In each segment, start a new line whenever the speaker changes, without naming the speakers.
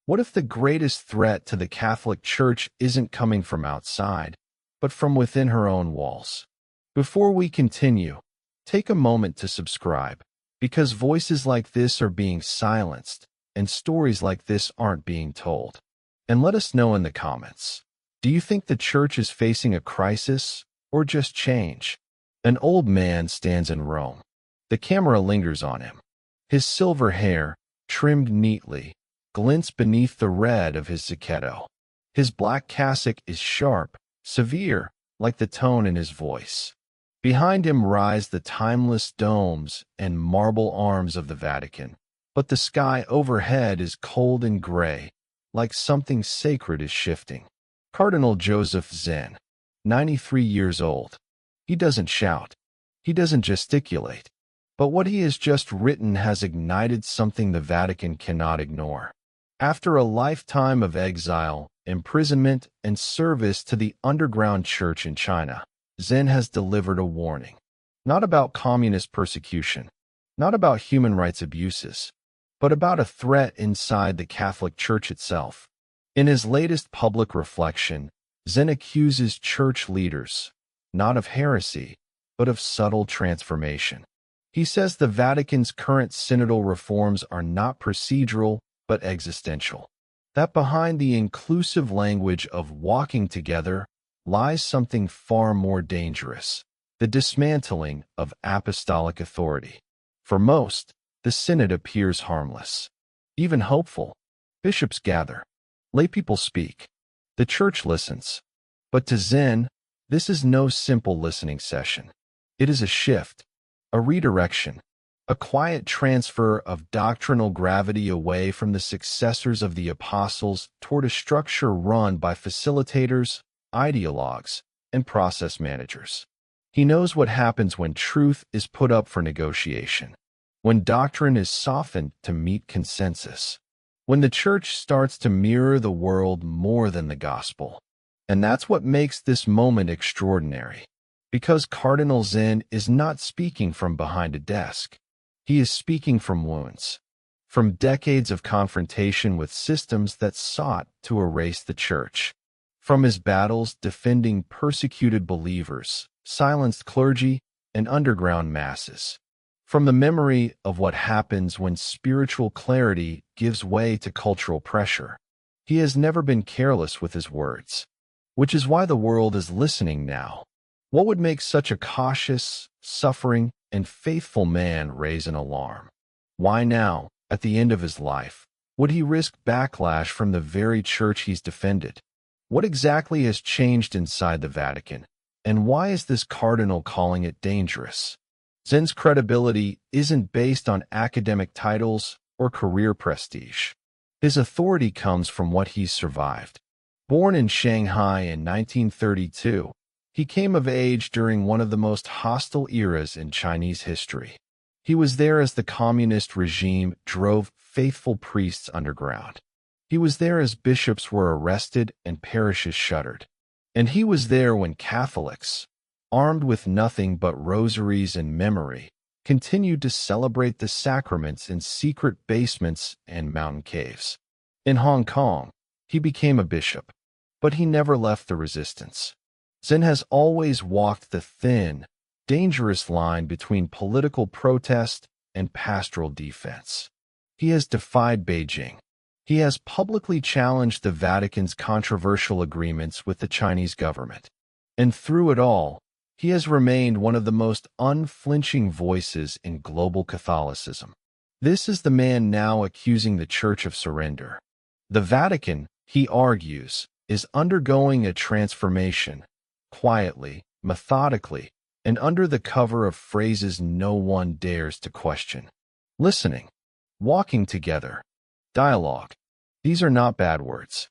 What if the greatest threat to the Catholic Church isn't coming from outside, but from within her own walls? Before we continue, take a moment to subscribe, because voices like this are being silenced, and stories like this aren't being told. And let us know in the comments. Do you think the Church is facing a crisis, or just change? An old man stands in Rome. The camera lingers on him. His silver hair, trimmed neatly, glints beneath the red of his zacchetto. His black cassock is sharp, severe, like the tone in his voice. Behind him rise the timeless domes and marble arms of the Vatican, but the sky overhead is cold and gray, like something sacred is shifting. Cardinal Joseph Zen, 93 years old. He doesn't shout. He doesn't gesticulate. But what he has just written has ignited something the Vatican cannot ignore. After a lifetime of exile, imprisonment, and service to the underground church in China, Zen has delivered a warning. Not about communist persecution, not about human rights abuses, but about a threat inside the Catholic Church itself. In his latest public reflection, Zen accuses church leaders, not of heresy, but of subtle transformation. He says the Vatican's current synodal reforms are not procedural, but existential. That behind the inclusive language of walking together lies something far more dangerous, the dismantling of apostolic authority. For most, the synod appears harmless, even hopeful. Bishops gather. Laypeople speak. The church listens. But to Zen, this is no simple listening session. It is a shift, a redirection, a quiet transfer of doctrinal gravity away from the successors of the apostles toward a structure run by facilitators, ideologues, and process managers. He knows what happens when truth is put up for negotiation, when doctrine is softened to meet consensus, when the church starts to mirror the world more than the gospel. And that's what makes this moment extraordinary. Because Cardinal Zen is not speaking from behind a desk. He is speaking from wounds, from decades of confrontation with systems that sought to erase the church, from his battles defending persecuted believers, silenced clergy, and underground masses, from the memory of what happens when spiritual clarity gives way to cultural pressure. He has never been careless with his words, which is why the world is listening now. What would make such a cautious, suffering, and faithful man raise an alarm? Why now, at the end of his life, would he risk backlash from the very church he's defended? What exactly has changed inside the Vatican, and why is this cardinal calling it dangerous? Zen's credibility isn't based on academic titles or career prestige. His authority comes from what he's survived. Born in Shanghai in 1932, he came of age during one of the most hostile eras in Chinese history. He was there as the communist regime drove faithful priests underground. He was there as bishops were arrested and parishes shuttered. And he was there when Catholics, armed with nothing but rosaries and memory, continued to celebrate the sacraments in secret basements and mountain caves. In Hong Kong, he became a bishop, but he never left the resistance. Zen has always walked the thin, dangerous line between political protest and pastoral defense. He has defied Beijing. He has publicly challenged the Vatican's controversial agreements with the Chinese government. And through it all, he has remained one of the most unflinching voices in global Catholicism. This is the man now accusing the Church of surrender. The Vatican, he argues, is undergoing a transformation, quietly, methodically, and under the cover of phrases no one dares to question. Listening, walking together, dialogue. These are not bad words.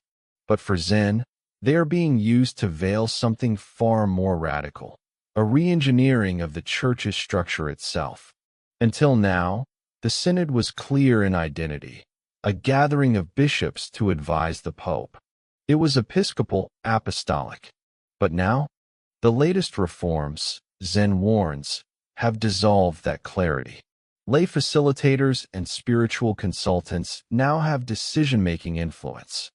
But for Zen, they are being used to veil something far more radical, a re-engineering of the Church's structure itself. Until now, the Synod was clear in identity, a gathering of bishops to advise the Pope. It was episcopal, apostolic. But now, the latest reforms, Zen warns, have dissolved that clarity. Lay facilitators and spiritual consultants now have decision-making influence.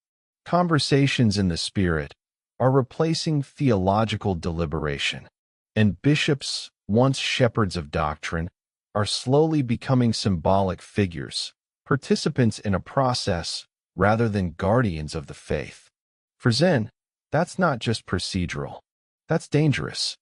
Conversations in the Spirit are replacing theological deliberation, and bishops, once shepherds of doctrine, are slowly becoming symbolic figures, participants in a process rather than guardians of the faith. For Zen, that's not just procedural. That's dangerous.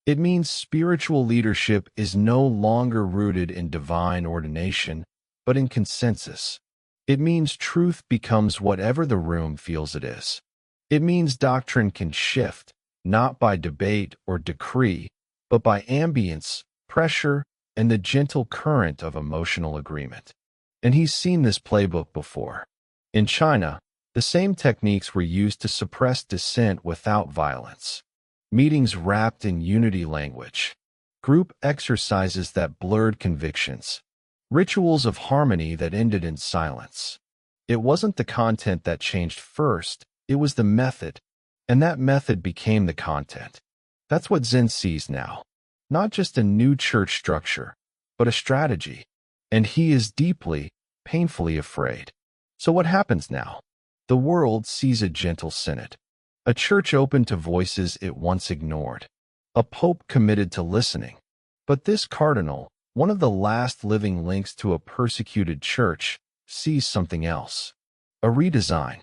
It means spiritual leadership is no longer rooted in divine ordination, but in consensus. It means truth becomes whatever the room feels it is. It means doctrine can shift, not by debate or decree, but by ambience, pressure, and the gentle current of emotional agreement. And he's seen this playbook before. In China, the same techniques were used to suppress dissent without violence. Meetings wrapped in unity language, group exercises that blurred convictions, rituals of harmony that ended in silence. It wasn't the content that changed first, it was the method, and that method became the content. That's what Zen sees now. Not just a new church structure, but a strategy. And he is deeply, painfully afraid. So what happens now? The world sees a gentle synod. A church open to voices it once ignored. A pope committed to listening. But this cardinal, one of the last living links to a persecuted church, sees something else. A redesign.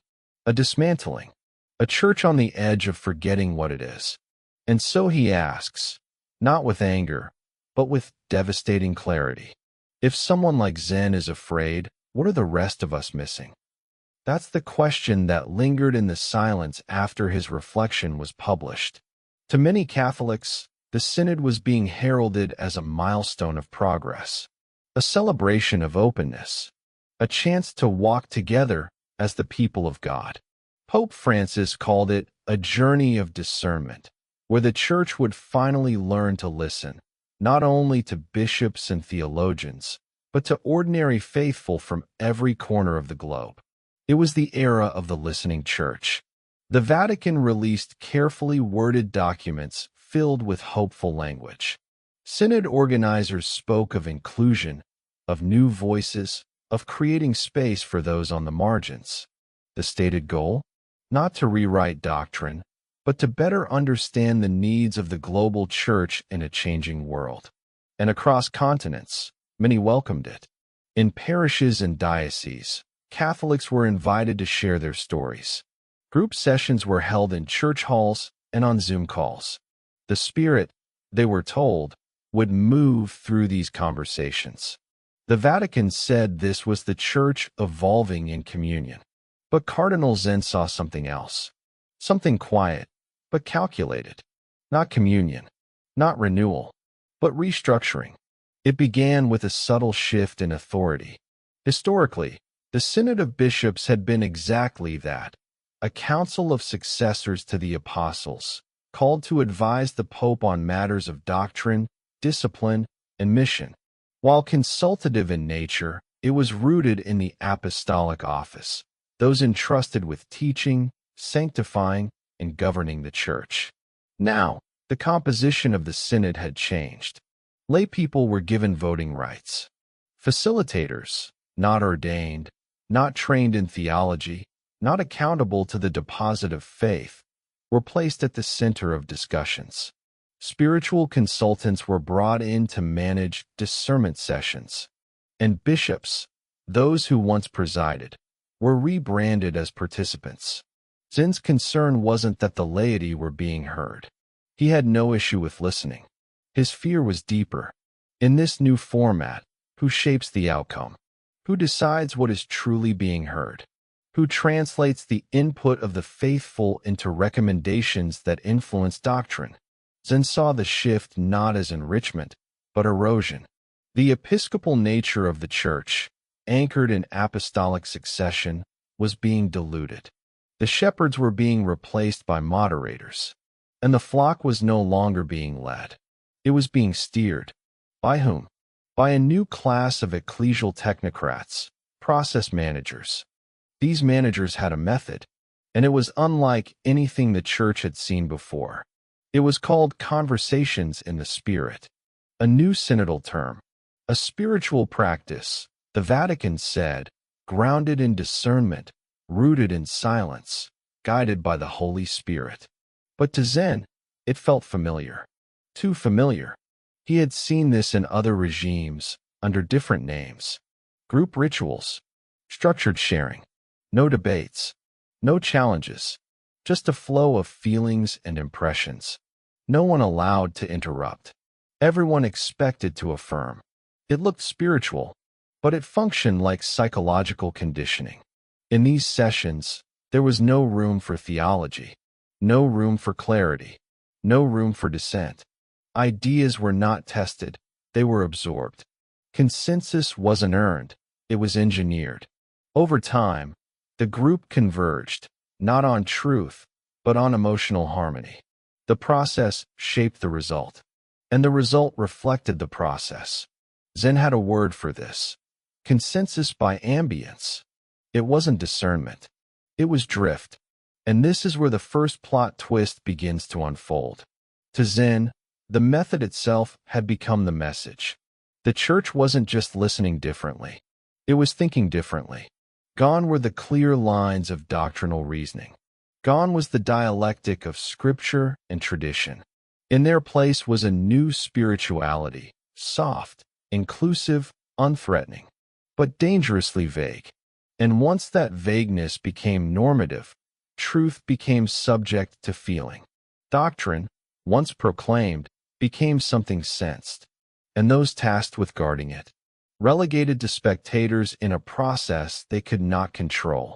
A dismantling. A church on the edge of forgetting what it is. And so he asks, not with anger, but with devastating clarity. If someone like Zen is afraid, what are the rest of us missing? That's the question that lingered in the silence after his reflection was published. To many Catholics, the Synod was being heralded as a milestone of progress, a celebration of openness, a chance to walk together as the people of God. Pope Francis called it a journey of discernment, where the Church would finally learn to listen, not only to bishops and theologians, but to ordinary faithful from every corner of the globe. It was the era of the listening Church. The Vatican released carefully worded documents filled with hopeful language. Synod organizers spoke of inclusion, of new voices, of creating space for those on the margins. The stated goal? Not to rewrite doctrine, but to better understand the needs of the global Church in a changing world. And across continents, many welcomed it. In parishes and dioceses, Catholics were invited to share their stories. Group sessions were held in church halls and on Zoom calls. The Spirit, they were told, would move through these conversations. The Vatican said this was the Church evolving in communion. But Cardinal Zen saw something else. Something quiet, but calculated. Not communion, not renewal, but restructuring. It began with a subtle shift in authority. Historically, the Synod of Bishops had been exactly that, a council of successors to the apostles, called to advise the Pope on matters of doctrine, discipline, and mission. While consultative in nature, it was rooted in the apostolic office, those entrusted with teaching, sanctifying, and governing the Church. Now, the composition of the Synod had changed. Lay people were given voting rights. Facilitators, not ordained, not trained in theology, not accountable to the deposit of faith, were placed at the center of discussions. Spiritual consultants were brought in to manage discernment sessions. And bishops, those who once presided, were rebranded as participants. Zen's concern wasn't that the laity were being heard. He had no issue with listening. His fear was deeper. In this new format, who shapes the outcome? Who decides what is truly being heard? Who translates the input of the faithful into recommendations that influence doctrine? Zen saw the shift not as enrichment, but erosion. The episcopal nature of the Church, anchored in apostolic succession, was being diluted. The shepherds were being replaced by moderators, and the flock was no longer being led. It was being steered. By whom? By a new class of ecclesial technocrats, process managers. These managers had a method, and it was unlike anything the Church had seen before. It was called conversations in the Spirit, a new synodal term. A spiritual practice, the Vatican said, grounded in discernment, rooted in silence, guided by the Holy Spirit. But to Zen, it felt familiar. Too familiar. He had seen this in other regimes, under different names. Group rituals, structured sharing, no debates, no challenges, just a flow of feelings and impressions. No one allowed to interrupt. Everyone expected to affirm. It looked spiritual, but it functioned like psychological conditioning. In these sessions, there was no room for theology, no room for clarity, no room for dissent. Ideas were not tested, they were absorbed. Consensus wasn't earned, it was engineered. Over time, the group converged, not on truth, but on emotional harmony. The process shaped the result, and the result reflected the process. Zen had a word for this: consensus by ambience. It wasn't discernment, it was drift. And this is where the first plot twist begins to unfold. To Zen, the method itself had become the message. The church wasn't just listening differently, it was thinking differently. Gone were the clear lines of doctrinal reasoning. Gone was the dialectic of scripture and tradition. In their place was a new spirituality, soft, inclusive, unthreatening, but dangerously vague. And once that vagueness became normative, truth became subject to feeling. Doctrine, once proclaimed, became something sensed, and those tasked with guarding it, relegated to spectators in a process they could not control.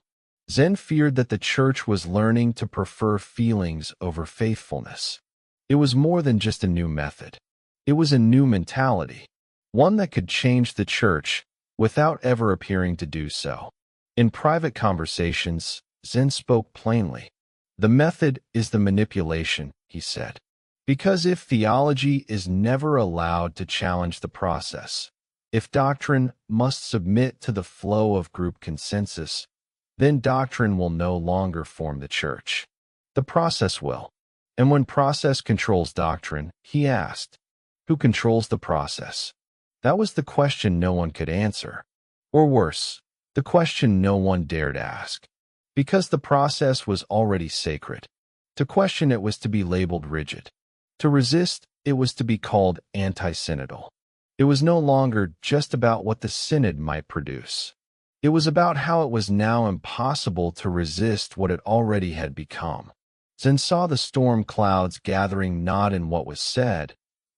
Zen feared that the church was learning to prefer feelings over faithfulness. It was more than just a new method. It was a new mentality, one that could change the church without ever appearing to do so. In private conversations, Zen spoke plainly. The method is the manipulation, he said. Because if theology is never allowed to challenge the process, if doctrine must submit to the flow of group consensus, then doctrine will no longer form the church. The process will. And when process controls doctrine, he asked, who controls the process? That was the question no one could answer. Or worse, the question no one dared ask. Because the process was already sacred. To question it was to be labeled rigid. To resist, it was to be called anti-synodal. It was no longer just about what the synod might produce. It was about how it was now impossible to resist what it already had become. Zen saw the storm clouds gathering not in what was said,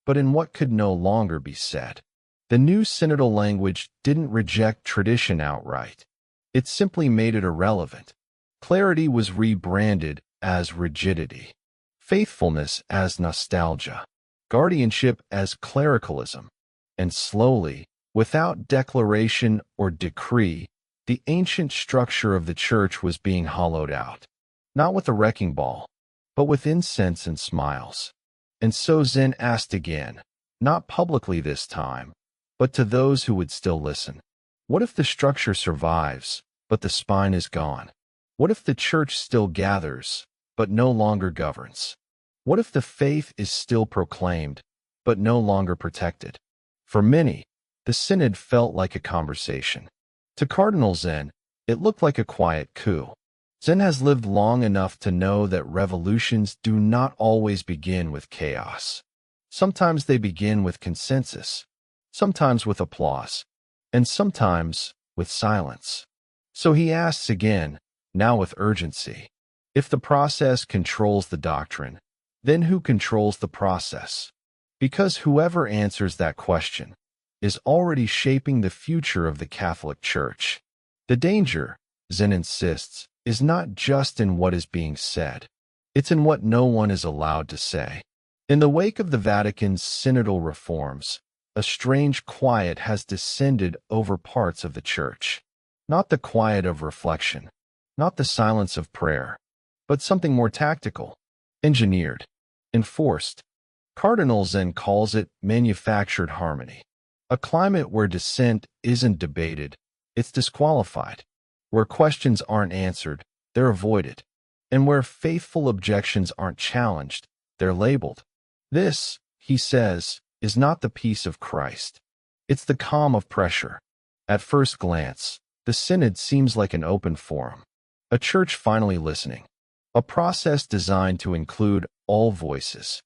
but in what could no longer be said. The new synodal language didn't reject tradition outright. It simply made it irrelevant. Clarity was rebranded as rigidity, faithfulness as nostalgia, guardianship as clericalism, and slowly, without declaration or decree, the ancient structure of the church was being hollowed out, not with a wrecking ball, but with incense and smiles. And so Zen asked again, not publicly this time, but to those who would still listen. What if the structure survives, but the spine is gone? What if the church still gathers, but no longer governs? What if the faith is still proclaimed, but no longer protected? For many, the synod felt like a conversation. To Cardinal Zen, it looked like a quiet coup. Zen has lived long enough to know that revolutions do not always begin with chaos. Sometimes they begin with consensus, sometimes with applause, and sometimes with silence. So he asks again, now with urgency, if the process controls the doctrine, then who controls the process? Because whoever answers that question is already shaping the future of the Catholic Church. The danger, Zen insists, is not just in what is being said. It's in what no one is allowed to say. In the wake of the Vatican's synodal reforms, a strange quiet has descended over parts of the Church. Not the quiet of reflection, not the silence of prayer, but something more tactical, engineered, enforced. Cardinal Zen calls it manufactured harmony. A climate where dissent isn't debated, it's disqualified. Where questions aren't answered, they're avoided. And where faithful objections aren't challenged, they're labeled. This, he says, is not the peace of Christ. It's the calm of pressure. At first glance, the Synod seems like an open forum, a church finally listening, a process designed to include all voices.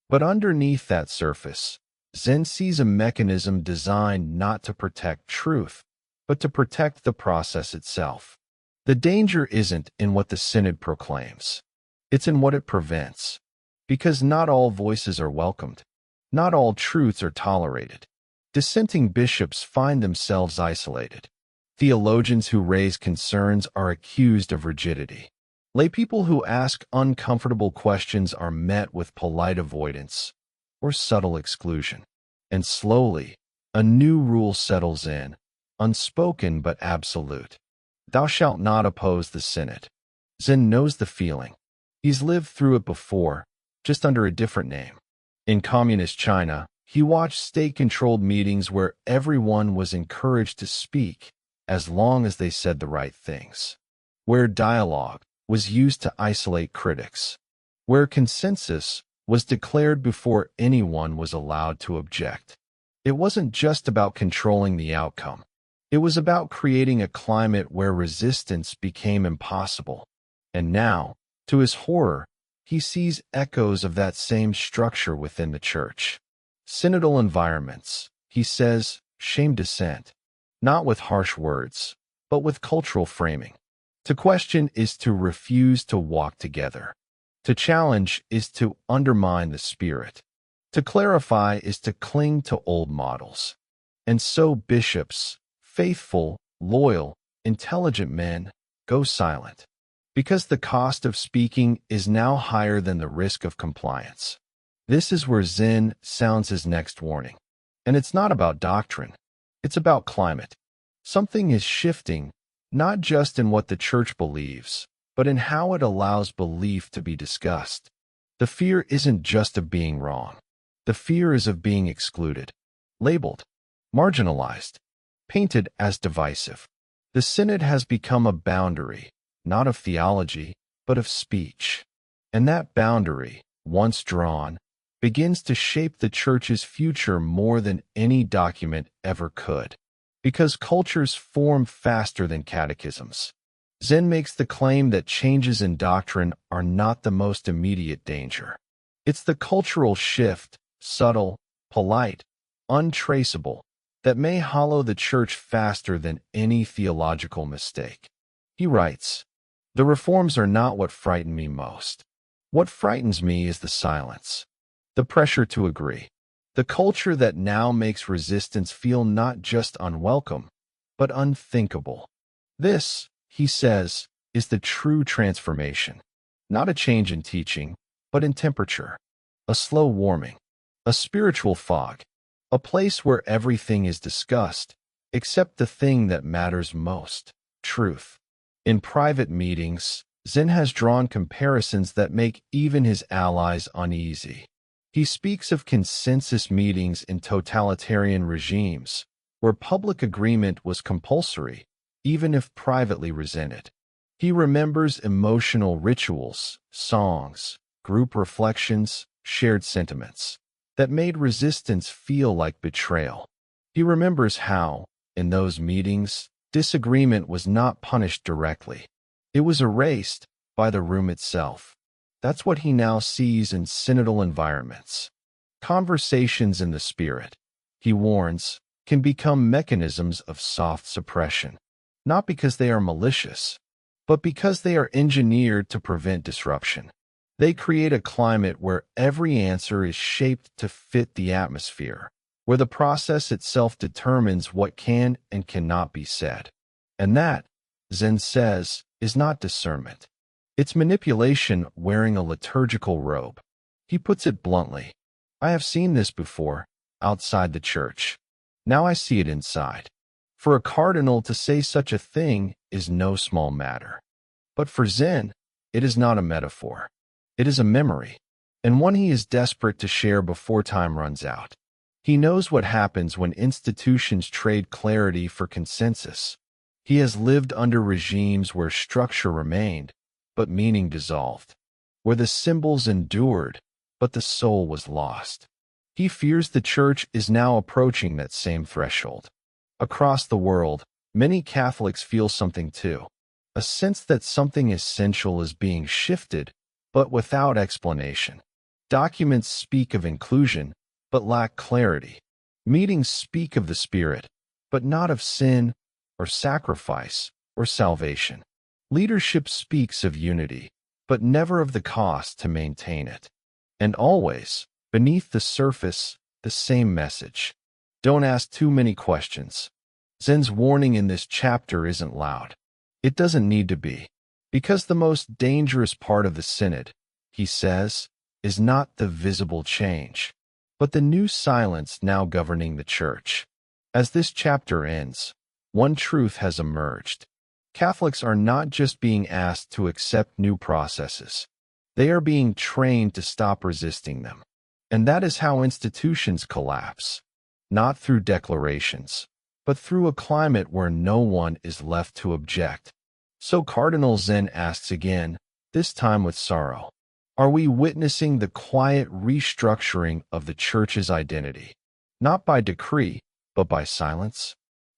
But underneath that surface, Zen sees a mechanism designed not to protect truth, but to protect the process itself. The danger isn't in what the Synod proclaims. It's in what it prevents. Because not all voices are welcomed. Not all truths are tolerated. Dissenting bishops find themselves isolated. Theologians who raise concerns are accused of rigidity. Laypeople who ask uncomfortable questions are met with polite avoidance or subtle exclusion. And slowly, a new rule settles in, unspoken but absolute. Thou shalt not oppose the Synod. Zen knows the feeling. He's lived through it before, just under a different name. In communist China, he watched state-controlled meetings where everyone was encouraged to speak as long as they said the right things. Where dialogue was used to isolate critics. Where consensus was declared before anyone was allowed to object. It wasn't just about controlling the outcome. It was about creating a climate where resistance became impossible. And now, to his horror, he sees echoes of that same structure within the church. Synodal environments, he says, shame dissent, not with harsh words, but with cultural framing. To question is to refuse to walk together. To challenge is to undermine the spirit. To clarify is to cling to old models. And so bishops, faithful, loyal, intelligent men, go silent. Because the cost of speaking is now higher than the risk of compliance. This is where Zen sounds his next warning. And it's not about doctrine. It's about climate. Something is shifting, not just in what the church believes, but in how it allows belief to be discussed. The fear isn't just of being wrong. The fear is of being excluded, labeled, marginalized, painted as divisive. The Synod has become a boundary, not of theology, but of speech. And that boundary, once drawn, begins to shape the church's future more than any document ever could. Because cultures form faster than catechisms. Zen makes the claim that changes in doctrine are not the most immediate danger. It's the cultural shift, subtle, polite, untraceable, that may hollow the church faster than any theological mistake. He writes, "The reforms are not what frighten me most. What frightens me is the silence, the pressure to agree, the culture that now makes resistance feel not just unwelcome, but unthinkable. This," he says, "is the true transformation. Not a change in teaching, but in temperature. A slow warming. A spiritual fog. A place where everything is discussed, except the thing that matters most, truth." In private meetings, Zen has drawn comparisons that make even his allies uneasy. He speaks of consensus meetings in totalitarian regimes, where public agreement was compulsory, even if privately resented. He remembers emotional rituals, songs, group reflections, shared sentiments, that made resistance feel like betrayal. He remembers how, in those meetings, disagreement was not punished directly. It was erased by the room itself. That's what he now sees in synodal environments. Conversations in the spirit, he warns, can become mechanisms of soft suppression, not because they are malicious, but because they are engineered to prevent disruption. They create a climate where every answer is shaped to fit the atmosphere, where the process itself determines what can and cannot be said. And that, Zen says, is not discernment. It's manipulation wearing a liturgical robe. He puts it bluntly. I have seen this before, outside the church. Now I see it inside. For a cardinal to say such a thing is no small matter. But for Zen, it is not a metaphor. It is a memory, and one he is desperate to share before time runs out. He knows what happens when institutions trade clarity for consensus. He has lived under regimes where structure remained, but meaning dissolved, where the symbols endured, but the soul was lost. He fears the Church is now approaching that same threshold. Across the world, many Catholics feel something too, a sense that something essential is being shifted, but without explanation. Documents speak of inclusion, but lack clarity. Meetings speak of the Spirit, but not of sin, or sacrifice, or salvation. Leadership speaks of unity, but never of the cost to maintain it. And always, beneath the surface, the same message. Don't ask too many questions. Zen's warning in this chapter isn't loud. It doesn't need to be. Because the most dangerous part of the Synod, he says, is not the visible change, but the new silence now governing the Church. As this chapter ends, one truth has emerged. Catholics are not just being asked to accept new processes. They are being trained to stop resisting them. And that is how institutions collapse. Not through declarations, but through a climate where no one is left to object. So Cardinal Zen asks again, this time with sorrow, are we witnessing the quiet restructuring of the Church's identity? Not by decree, but by silence?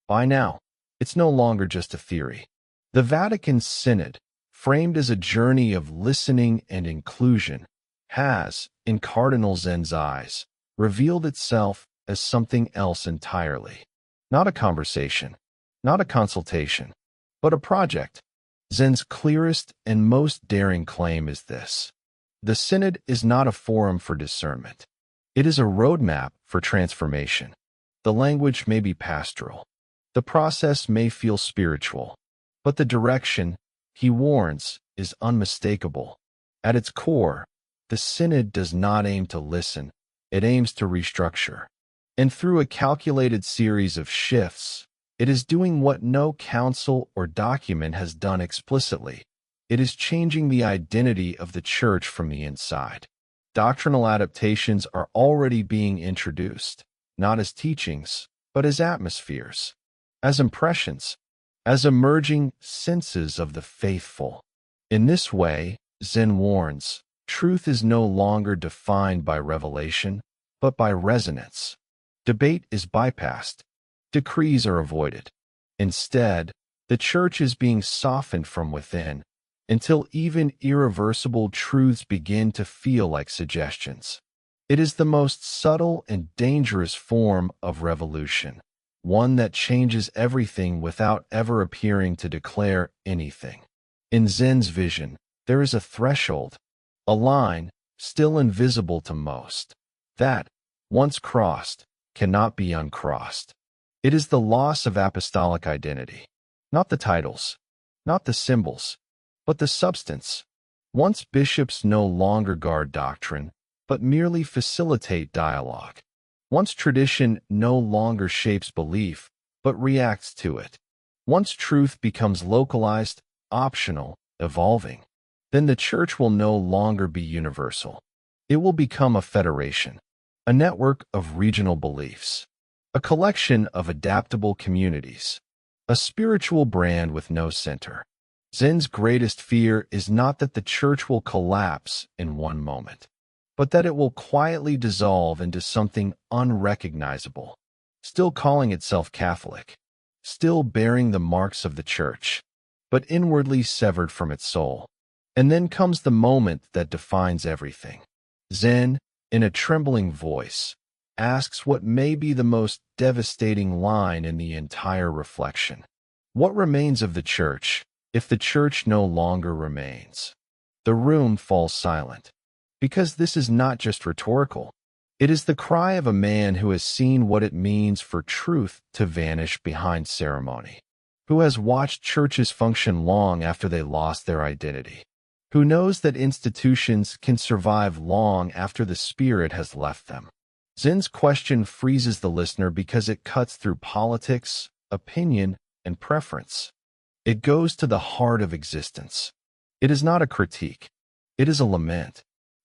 By now, it's no longer just a theory. The Vatican Synod, framed as a journey of listening and inclusion, has, in Cardinal Zen's eyes, revealed itself as something else entirely. Not a conversation, not a consultation, but a project. Zen's clearest and most daring claim is this. The Synod is not a forum for discernment. It is a roadmap for transformation. The language may be pastoral. The process may feel spiritual. But the direction, he warns, is unmistakable. At its core, the Synod does not aim to listen. It aims to restructure. And through a calculated series of shifts, it is doing what no council or document has done explicitly. It is changing the identity of the Church from the inside. Doctrinal adaptations are already being introduced, not as teachings, but as atmospheres, as impressions, as emerging senses of the faithful. In this way, Zen warns, truth is no longer defined by revelation, but by resonance. Debate is bypassed. Decrees are avoided. Instead, the Church is being softened from within, until even irreversible truths begin to feel like suggestions. It is the most subtle and dangerous form of revolution, one that changes everything without ever appearing to declare anything. In Zen's vision, there is a threshold, a line, still invisible to most, that, once crossed, cannot be uncrossed. It is the loss of apostolic identity. Not the titles, not the symbols, but the substance. Once bishops no longer guard doctrine, but merely facilitate dialogue. Once tradition no longer shapes belief, but reacts to it. Once truth becomes localized, optional, evolving, then the Church will no longer be universal. It will become a federation, a network of regional beliefs, a collection of adaptable communities, a spiritual brand with no center. Zen's greatest fear is not that the Church will collapse in one moment, but that it will quietly dissolve into something unrecognizable, still calling itself Catholic, still bearing the marks of the Church, but inwardly severed from its soul. And then comes the moment that defines everything. Zen, in a trembling voice, asks what may be the most devastating line in the entire reflection. What remains of the Church, if the Church no longer remains? The room falls silent. Because this is not just rhetorical. It is the cry of a man who has seen what it means for truth to vanish behind ceremony, who has watched churches function long after they lost their identity, who knows that institutions can survive long after the Spirit has left them. Zen's question freezes the listener because it cuts through politics, opinion, and preference. It goes to the heart of existence. It is not a critique. It is a lament,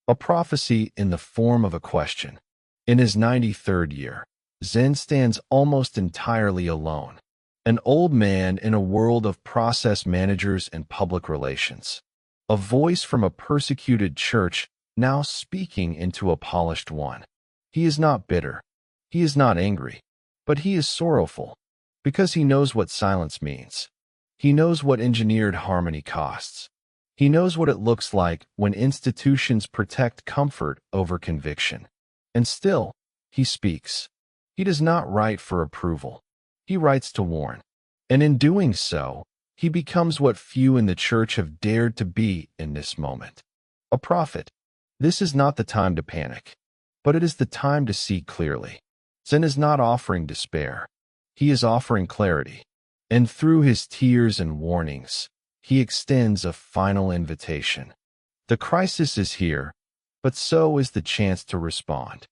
a prophecy in the form of a question. In his 93rd year, Zen stands almost entirely alone, an old man in a world of process managers and public relations, a voice from a persecuted church now speaking into a polished one. He is not bitter. He is not angry. But he is sorrowful, because he knows what silence means. He knows what engineered harmony costs. He knows what it looks like when institutions protect comfort over conviction. And still, he speaks. He does not write for approval. He writes to warn. And in doing so, he becomes what few in the church have dared to be in this moment. A prophet. This is not the time to panic, but it is the time to see clearly. Zen is not offering despair. He is offering clarity. And through his tears and warnings, he extends a final invitation. The crisis is here, but so is the chance to respond.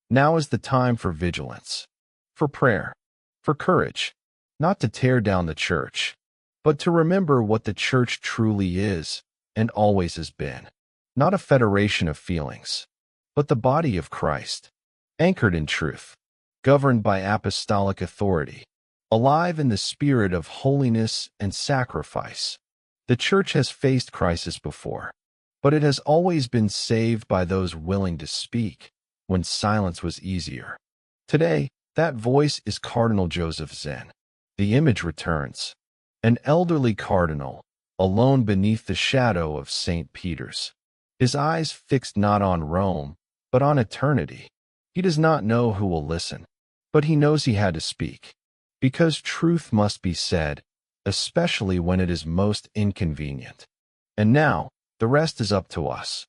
Now is the time for vigilance, for prayer, for courage, not to tear down the church, but to remember what the church truly is and always has been. Not a federation of feelings, but the body of Christ, anchored in truth, governed by apostolic authority, alive in the spirit of holiness and sacrifice. The church has faced crisis before, but it has always been saved by those willing to speak when silence was easier. Today, that voice is Cardinal Joseph Zen. The image returns. An elderly cardinal, alone beneath the shadow of St. Peter's. His eyes fixed not on Rome, but on eternity. He does not know who will listen, but he knows he had to speak. Because truth must be said, especially when it is most inconvenient. And now, the rest is up to us.